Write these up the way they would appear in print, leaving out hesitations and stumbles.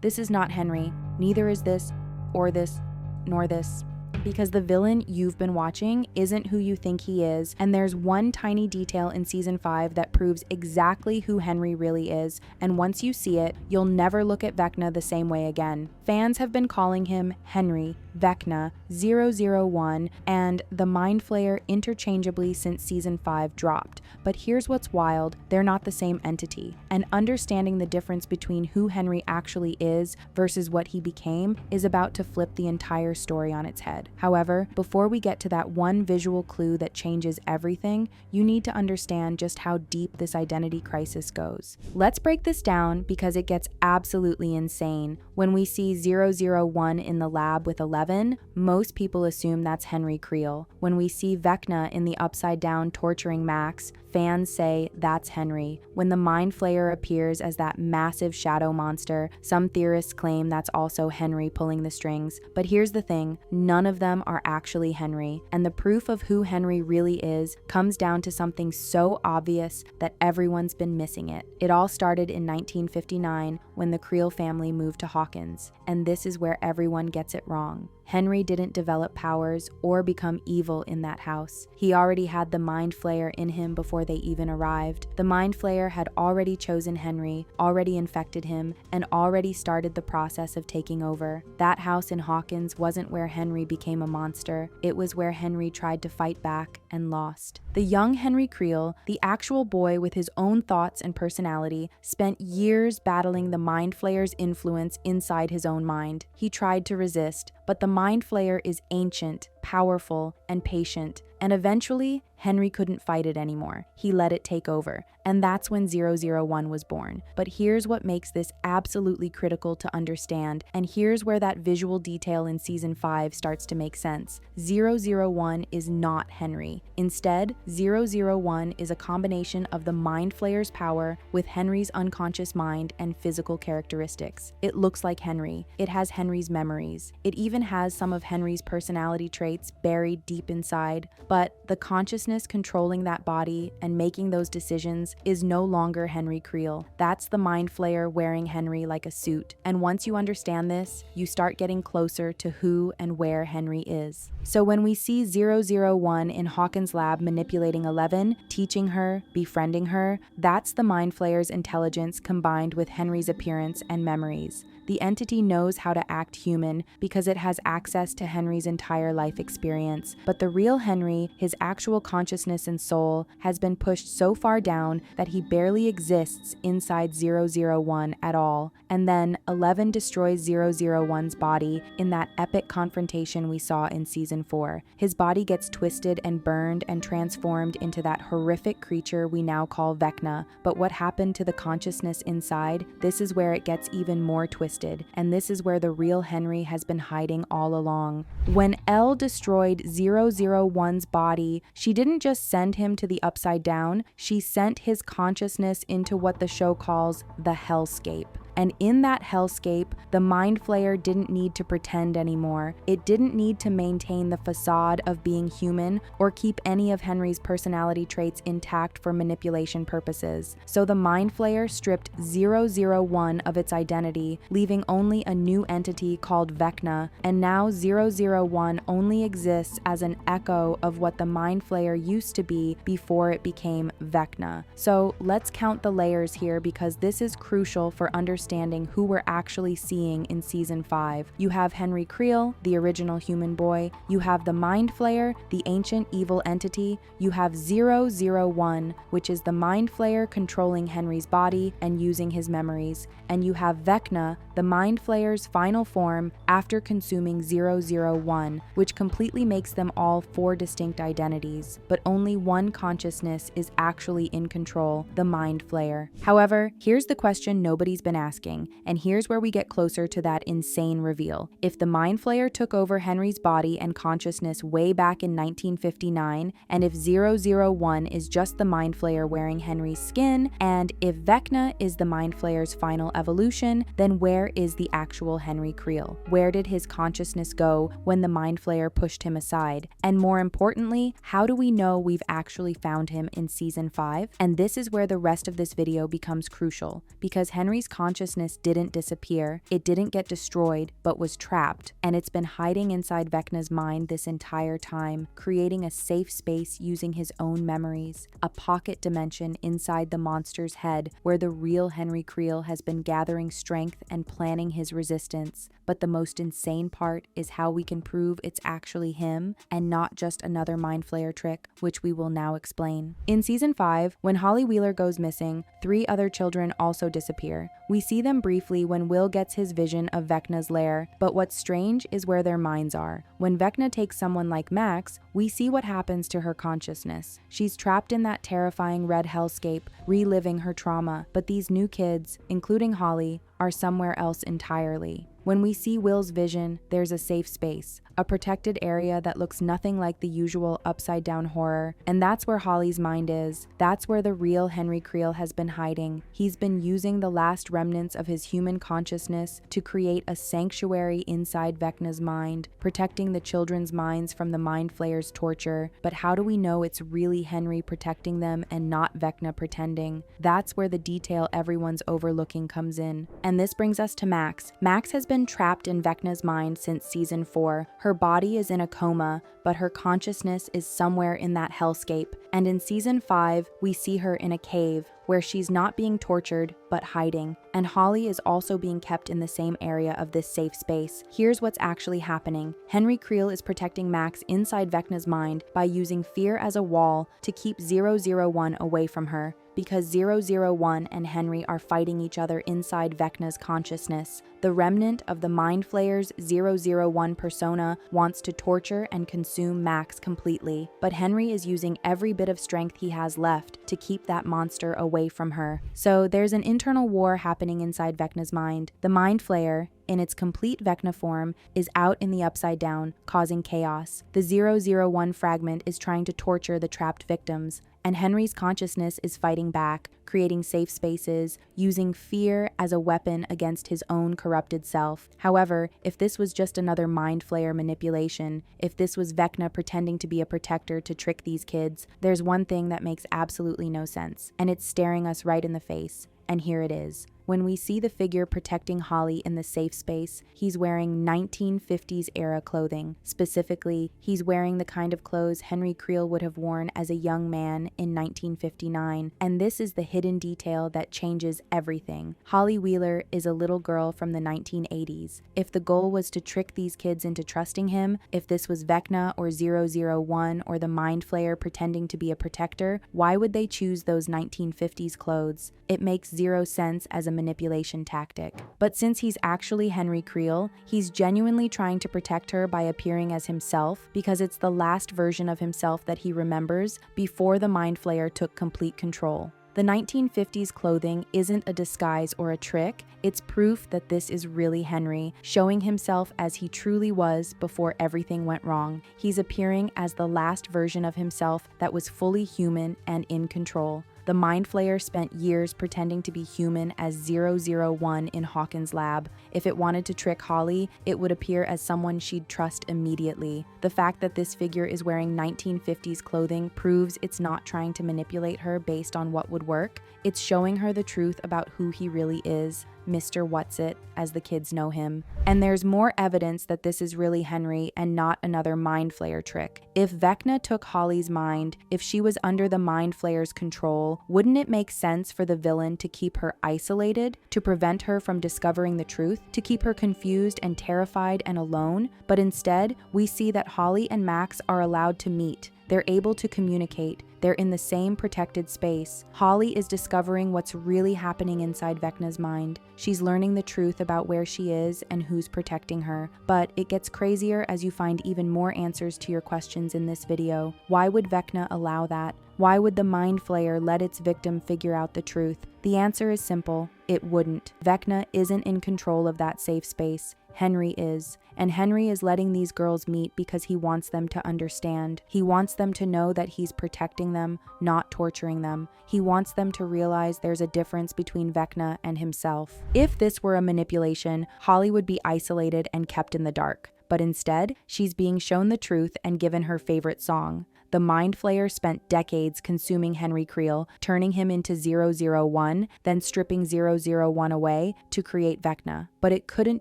This is not Henry. Neither is this, or this, nor this. Because the villain you've been watching isn't who you think he is, and there's one tiny detail in season 5 that proves exactly who Henry really is, and once you see it, you'll never look at Vecna the same way again. Fans have been calling him Henry, Vecna, 001, and the Mind Flayer interchangeably since season 5 dropped. But here's what's wild, they're not the same entity, and understanding the difference between who Henry actually is versus what he became is about to flip the entire story on its head. However, before we get to that one visual clue that changes everything, you need to understand just how deep this identity crisis goes. Let's break this down because it gets absolutely insane. When we see 001 in the lab with 11, most people assume that's Henry Creel. When we see Vecna in the Upside Down torturing Max, fans say that's Henry. When the Mind Flayer appears as that massive shadow monster, some theorists claim that's also Henry pulling the strings. But here's the thing, none of them are actually Henry, and the proof of who Henry really is comes down to something so obvious that everyone's been missing it. It all started in 1959 when the Creel family moved to Hawkins, and this is where everyone gets it wrong. Henry didn't develop powers or become evil in that house. He already had the Mind Flayer in him before they even arrived. The Mind Flayer had already chosen Henry, already infected him, and already started the process of taking over. That house in Hawkins wasn't where Henry became a monster. It was where Henry tried to fight back and lost. The young Henry Creel, the actual boy with his own thoughts and personality, spent years battling the Mind Flayer's influence inside his own mind. He tried to resist, but the Mind Flayer is ancient, powerful, and patient, and eventually, Henry couldn't fight it anymore. He let it take over, and that's when 001 was born. But here's what makes this absolutely critical to understand, and here's where that visual detail in season 5 starts to make sense. 001 is not Henry. Instead, 001 is a combination of the Mind Flayer's power with Henry's unconscious mind and physical characteristics. It looks like Henry. It has Henry's memories. It even has some of Henry's personality traits buried deep inside, but the consciousness controlling that body and making those decisions is no longer Henry Creel. That's the Mind Flayer wearing Henry like a suit. And once you understand this, you start getting closer to who and where Henry is. So when we see 001 in Hawkins' lab manipulating 11, teaching her, befriending her, that's the Mind Flayer's intelligence combined with Henry's appearance and memories. The entity knows how to act human because it has access to Henry's entire life experience. But the real Henry, his actual consciousness and soul, has been pushed so far down that he barely exists inside 001 at all. And then 11 destroys 001's body in that epic confrontation we saw in season 4. His body gets twisted and burned and transformed into that horrific creature we now call Vecna. But what happened to the consciousness inside? This is where it gets even more twisted. And this is where the real Henry has been hiding all along. When Elle destroyed 001's body, she didn't just send him to the Upside Down, she sent his consciousness into what the show calls the hellscape. And in that hellscape, the Mind Flayer didn't need to pretend anymore. It didn't need to maintain the facade of being human or keep any of Henry's personality traits intact for manipulation purposes. So the Mind Flayer stripped 001 of its identity, leaving only a new entity called Vecna, and now 001 only exists as an echo of what the Mind Flayer used to be before it became Vecna. So let's count the layers here because this is crucial for understanding who we're actually seeing in season 5. You have Henry Creel, the original human boy. You have the Mind Flayer, the ancient evil entity. You have 001, which is the Mind Flayer controlling Henry's body and using his memories. And you have Vecna, the Mind Flayer's final form after consuming 001, which completely makes them all 4 distinct identities. But only one consciousness is actually in control, the Mind Flayer. However, here's the question nobody's been asking, and here's where we get closer to that insane reveal. If the Mind Flayer took over Henry's body and consciousness way back in 1959, and if 001 is just the Mind Flayer wearing Henry's skin, and if Vecna is the Mind Flayer's final evolution, then where is the actual Henry Creel? Where did his consciousness go when the Mind Flayer pushed him aside? And more importantly, how do we know we've actually found him in season 5? And this is where the rest of this video becomes crucial, because Henry's consciousness consciousness didn't disappear. It didn't get destroyed, but was trapped. And it's been hiding inside Vecna's mind this entire time, creating a safe space using his own memories. A pocket dimension inside the monster's head where the real Henry Creel has been gathering strength and planning his resistance. But the most insane part is how we can prove it's actually him and not just another mind flayer trick, which we will now explain. In season 5, when Holly Wheeler goes missing, 3 other children also disappear. We see them briefly when Will gets his vision of Vecna's lair, but what's strange is where their minds are. When Vecna takes someone like Max, we see what happens to her consciousness. She's trapped in that terrifying red hellscape, reliving her trauma, but these new kids, including Holly, are somewhere else entirely. When we see Will's vision, there's a safe space, a protected area that looks nothing like the usual upside-down horror, and that's where Holly's mind is. That's where the real Henry Creel has been hiding. He's been using the last remnants of his human consciousness to create a sanctuary inside Vecna's mind, protecting the children's minds from the mind flayer's torture. But how do we know it's really Henry protecting them and not Vecna pretending? That's where the detail everyone's overlooking comes in. And this brings us to Max. Max has been trapped in Vecna's mind since season 4. Her body is in a coma, but her consciousness is somewhere in that hellscape. And in season 5, we see her in a cave where she's not being tortured, but hiding. And Holly is also being kept in the same area of this safe space. Here's what's actually happening. Henry Creel is protecting Max inside Vecna's mind by using fear as a wall to keep 001 away from her, because 001 and Henry are fighting each other inside Vecna's consciousness. The remnant of the Mind Flayer's 001 persona wants to torture and consume Max completely, but Henry is using every bit of strength he has left to keep that monster away from her. So there's an internal war happening inside Vecna's mind. The Mind Flayer, in its complete Vecna form, is out in the Upside Down, causing chaos. The 001 fragment is trying to torture the trapped victims, and Henry's consciousness is fighting back, creating safe spaces, using fear as a weapon against his own corrupted self. However, if this was just another Mind Flayer manipulation, if this was Vecna pretending to be a protector to trick these kids, there's one thing that makes absolutely no sense, and it's staring us right in the face. And here it is. When we see the figure protecting Holly in the safe space, he's wearing 1950s era clothing. Specifically, he's wearing the kind of clothes Henry Creel would have worn as a young man in 1959. And this is the hidden detail that changes everything. Holly Wheeler is a little girl from the 1980s. If the goal was to trick these kids into trusting him, if this was Vecna or 001 or the Mind Flayer pretending to be a protector, why would they choose those 1950s clothes? It makes zero sense as a manipulation tactic. But since he's actually Henry Creel, he's genuinely trying to protect her by appearing as himself, because it's the last version of himself that he remembers before the Mind Flayer took complete control. The 1950s clothing isn't a disguise or a trick, it's proof that this is really Henry, showing himself as he truly was before everything went wrong. He's appearing as the last version of himself that was fully human and in control. The Mind Flayer spent years pretending to be human as 001 in Hawkins' lab. If it wanted to trick Holly, it would appear as someone she'd trust immediately. The fact that this figure is wearing 1950s clothing proves it's not trying to manipulate her based on what would work. It's showing her the truth about who he really is, Mr. What's-It, as the kids know him. And there's more evidence that this is really Henry and not another Mind Flayer trick. If Vecna took Holly's mind, if she was under the Mind Flayer's control, wouldn't it make sense for the villain to keep her isolated, to prevent her from discovering the truth, to keep her confused and terrified and alone? But instead, we see that Holly and Max are allowed to meet. They're able to communicate. They're in the same protected space. Holly is discovering what's really happening inside Vecna's mind. She's learning the truth about where she is and who's protecting her. But it gets crazier as you find even more answers to your questions in this video. Why would Vecna allow that? Why would the Mind Flayer let its victim figure out the truth? The answer is simple. It wouldn't. Vecna isn't in control of that safe space. Henry is. And Henry is letting these girls meet because he wants them to understand. He wants them to know that he's protecting them, not torturing them. He wants them to realize there's a difference between Vecna and himself. If this were a manipulation, Holly would be isolated and kept in the dark. But instead, she's being shown the truth and given her favorite song. The Mind Flayer spent decades consuming Henry Creel, turning him into 001, then stripping 001 away to create Vecna. But it couldn't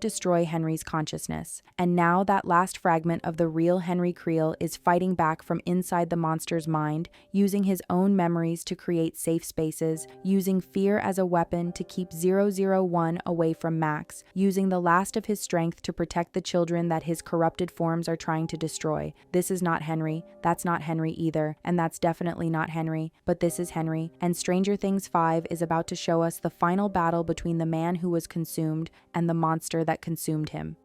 destroy Henry's consciousness. And now that last fragment of the real Henry Creel is fighting back from inside the monster's mind, using his own memories to create safe spaces, using fear as a weapon to keep 001 away from Max, using the last of his strength to protect the children that his corrupted forms are trying to destroy. This is not Henry, that's not Henry either, and that's definitely not Henry, but this is Henry, and Stranger Things 5 is about to show us the final battle between the man who was consumed and the monster that consumed him.